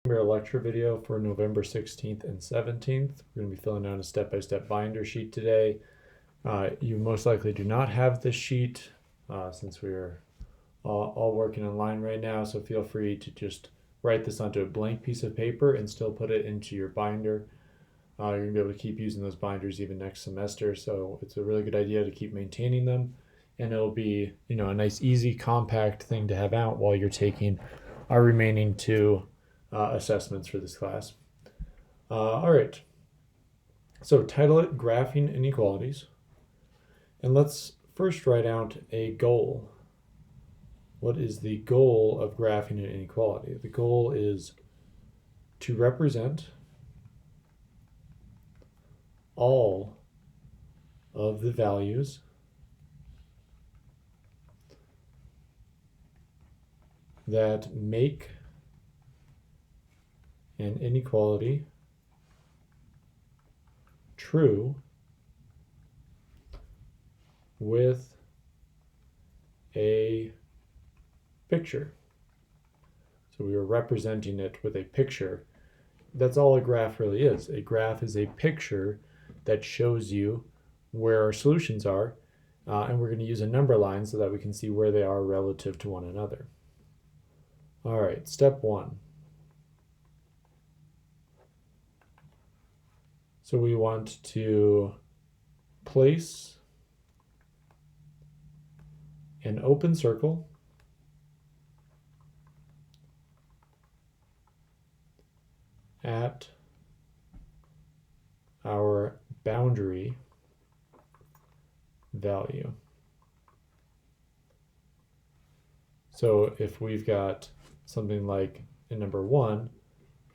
Our lecture video for November 16th and 17th. We're going to be filling out a step-by-step binder sheet today. You most likely do not have this sheet since we're all working online right now, so feel free to just write this onto a blank piece of paper and still put it into your binder. You're going to be able to keep using those binders even next semester, so it's a really good idea to keep maintaining them, and it'll be, a nice, easy, compact thing to have out while you're taking our remaining two assessments for this class. All right, so title it Graphing Inequalities, and let's first write out a goal. What is the goal of graphing an inequality? The goal is to represent all of the values that make an inequality true with a picture. So we are representing it with a picture. That's all a graph really is. A graph is a picture that shows you where our solutions are, and we're going to use a number line so that we can see where they are relative to one another. All right, step one. So we want to place an open circle at our boundary value. So if we've got something like in number 1,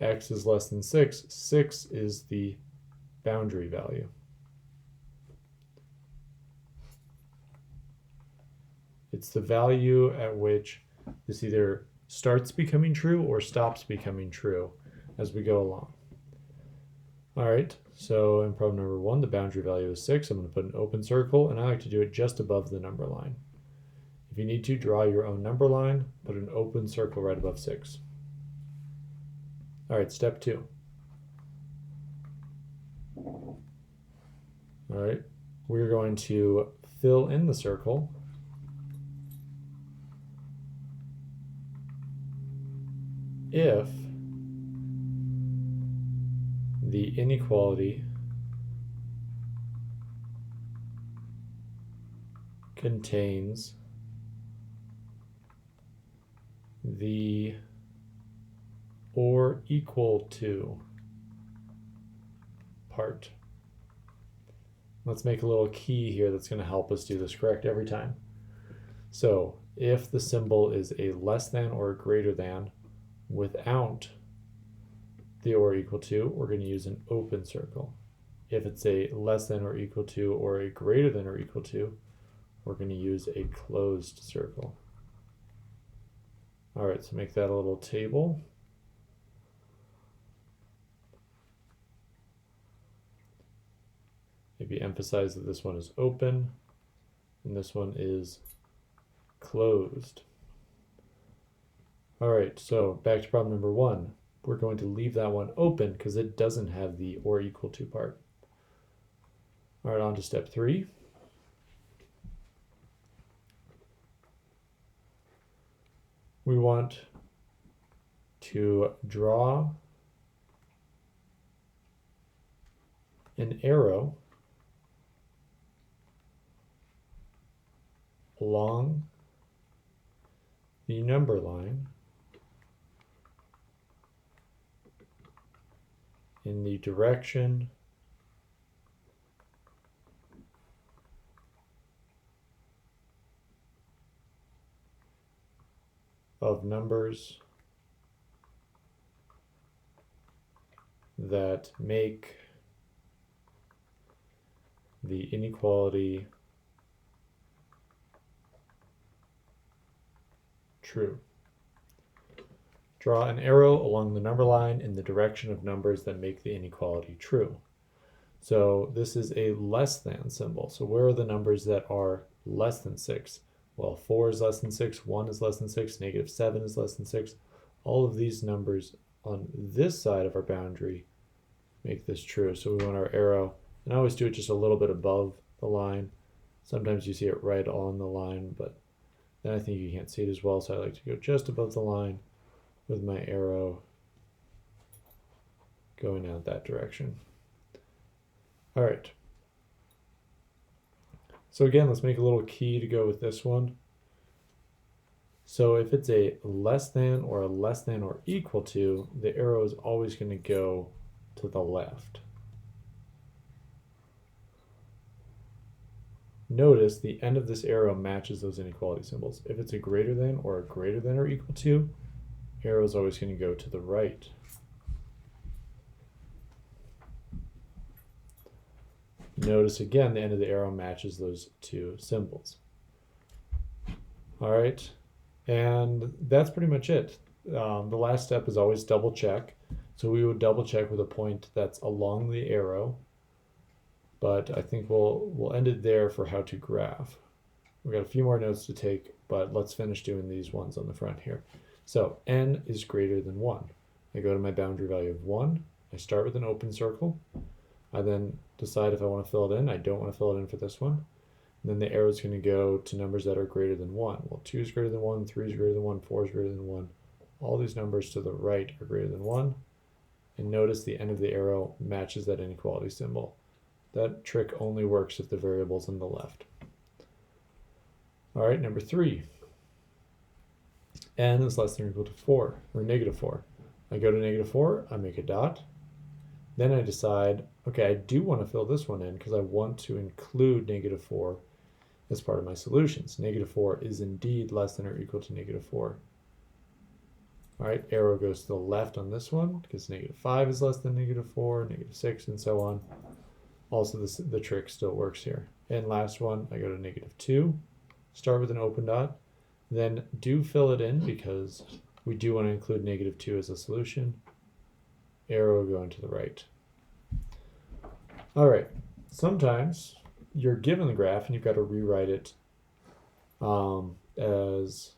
x is less than 6, 6 is the boundary value. It's the value at which this either starts becoming true or stops becoming true as we go along. All right, so in problem number 1, the boundary value is 6. I'm going to put an open circle, and I like to do it just above the number line. If you need to, draw your own number line, put an open circle right above 6. All right, step 2. All right, we're going to fill in the circle if the inequality contains the or equal to part. Let's make a little key here that's going to help us do this correct every time. So if the symbol is a less than or a greater than without the or equal to, we're going to use an open circle. If it's a less than or equal to or a greater than or equal to, we're going to use a closed circle. All right, so make that a little table. Maybe emphasize that this one is open and this one is closed. All right, so back to problem number 1. We're going to leave that one open because it doesn't have the or equal to part. All right, on to step 3. We want to draw an arrow along the number line in the direction of numbers that make the inequality true. Draw an arrow along the number line in the direction of numbers that make the inequality true. So this is a less than symbol. So where are the numbers that are less than 6? Well, 4 is less than 6, 1 is less than 6, -7 is less than 6. All of these numbers on this side of our boundary make this true. So we want our arrow, and I always do it just a little bit above the line. Sometimes you see it right on the line, but then I think you can't see it as well, so I like to go just above the line with my arrow going out that direction. All right. So again, let's make a little key to go with this one. So if it's a less than or equal to, the arrow is always going to go to the left. Notice the end of this arrow matches those inequality symbols. If it's a greater than or equal to, arrow is always going to go to the right. Notice again the end of the arrow matches those two symbols. All right, and that's pretty much it. The last step is always double check. So we would double check with a point that's along the arrow, but I think we'll end it there for how to graph. We've got a few more notes to take, but let's finish doing these ones on the front here. So n is greater than 1. I go to my boundary value of 1. I start with an open circle. I then decide if I want to fill it in. I don't want to fill it in for this one. And then the arrow is going to go to numbers that are greater than 1. Well, 2 is greater than 1, 3 is greater than 1, 4 is greater than 1. All these numbers to the right are greater than 1. And notice the end of the arrow matches that inequality symbol. That trick only works if the variable is on the left. All right, number 3. N is less than or equal to 4, or negative 4. I go to negative 4, I make a dot. Then I decide, okay, I do want to fill this one in because I want to include negative 4 as part of my solutions. Negative 4 is indeed less than or equal to negative 4. All right, arrow goes to the left on this one because negative 5 is less than negative 4, negative 6, and so on. Also, the trick still works here. And last one, I go to negative 2, start with an open dot, then do fill it in because we do want to include negative 2 as a solution. Arrow going to the right. All right, sometimes you're given the graph and you've got to rewrite it as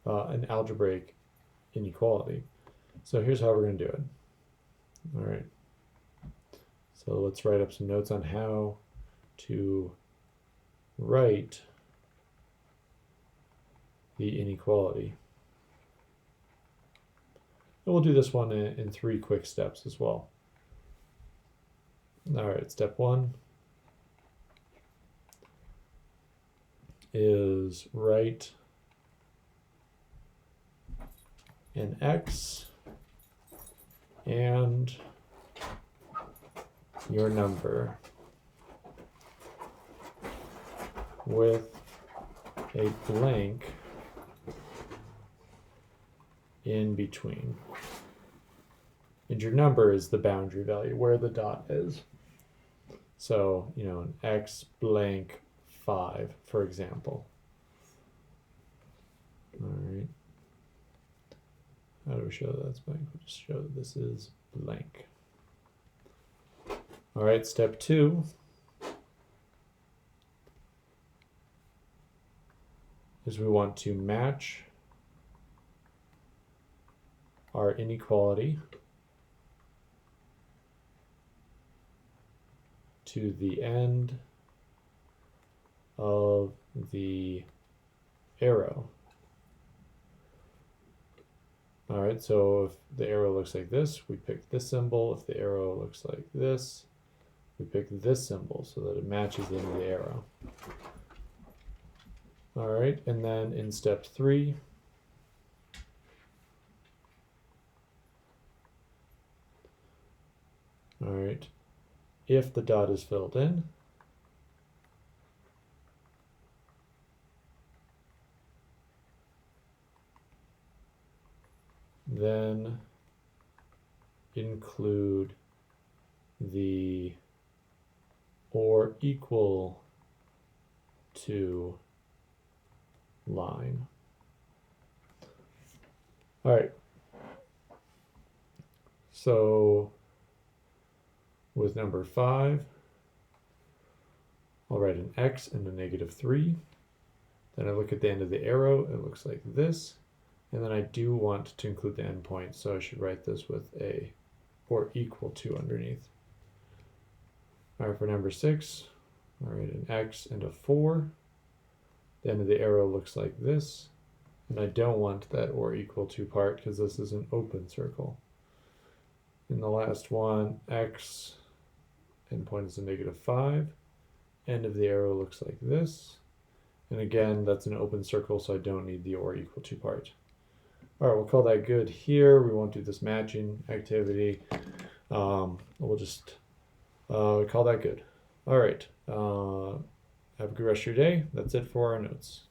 an algebraic inequality. So here's how we're going to do it. All right. So let's write up some notes on how to write the inequality. And we'll do this one in 3 quick steps as well. All right, step 1 is write an x and your number with a blank in between. And your number is the boundary value where the dot is. So, an x blank 5, for example. All right. How do we show that that's blank? We'll just show that this is blank. All right, step 2 is we want to match our inequality to the end of the arrow. All right, so if the arrow looks like this, we pick this symbol. If the arrow looks like this, we pick this symbol so that it matches the end of the arrow. All right, and then in step 3, all right, if the dot is filled in, then include the or equal to line. All right. So with number 5, I'll write an x and a negative 3. Then I look at the end of the arrow. It looks like this. And then I do want to include the endpoint, so I should write this with a or equal to underneath. All right, for number 6, all right, an X and a 4. The end of the arrow looks like this. And I don't want that or equal to part because this is an open circle. In the last one, X, endpoint is a -5. End of the arrow looks like this. And again, that's an open circle, so I don't need the or equal to part. All right, we'll call that good here. We won't do this matching activity. We'll just call that good. All right, have a good rest of your day. That's it for our notes.